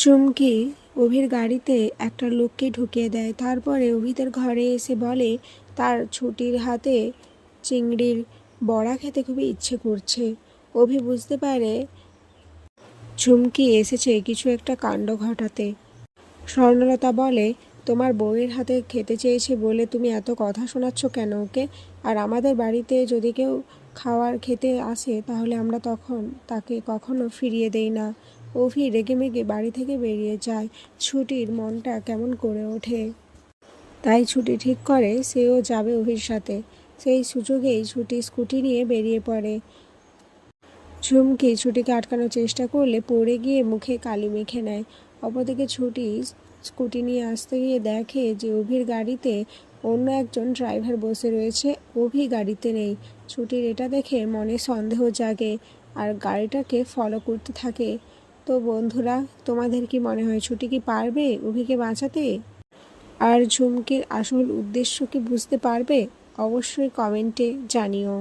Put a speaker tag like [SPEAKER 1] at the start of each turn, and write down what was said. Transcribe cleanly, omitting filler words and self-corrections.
[SPEAKER 1] চুমকি অভির গাড়িতে একটা লোককে ঢুকিয়ে দেয়। তারপরে অভিদের ঘরে এসে বলে তার ছুটির হাতে চিংড়ির বড়া খেতে খুবই ইচ্ছে করছে। অভি বুঝতে পারে চুমকি এসেছে কিছু একটা কাণ্ড ঘটাতে। স্বর্ণলতা বলে, তোমার বউয়ের হাতে খেতে চেয়েছে বলে তুমি এত কথা শোনাচ্ছ কেন ওকে? আর আমাদের বাড়িতে যদি কেউ খাওয়ার খেতে আসে তাহলে আমরা তখন তাকে কখনো ফিরিয়ে দেই না। অভি রেগেমেগে বাড়ি থেকে বেরিয়ে যায়। ছুটির মনটা কেমন করে ওঠে। তাই ছুটি ঠিক করে সেও যাবে অভির সাথে। সেই সুযোগেই ছুটি স্কুটি নিয়ে বেরিয়ে পড়ে। চুমকি ছুটিকে আটকানোর চেষ্টা করলে পড়ে গিয়ে মুখে কালি মেখে নেয়। অপরদিকে ছুটি স্কুটি নিয়ে আসতে গিয়ে দেখে যে অভির গাড়িতে অন্য একজন ড্রাইভার বসে রয়েছে, অভি গাড়িতে নেই। ছুটির এটা দেখে মনে সন্দেহ জাগে আর গাড়িটাকে ফলো করতে থাকে। তো বন্ধুরা, তোমাদের কি মনে হয় ছুটি কি পারবে অভিকে বাঁচাতে? আর ঝুমকির আসল উদ্দেশ্য কি বুঝতে পারবে? অবশ্যই কমেন্টে জানিও।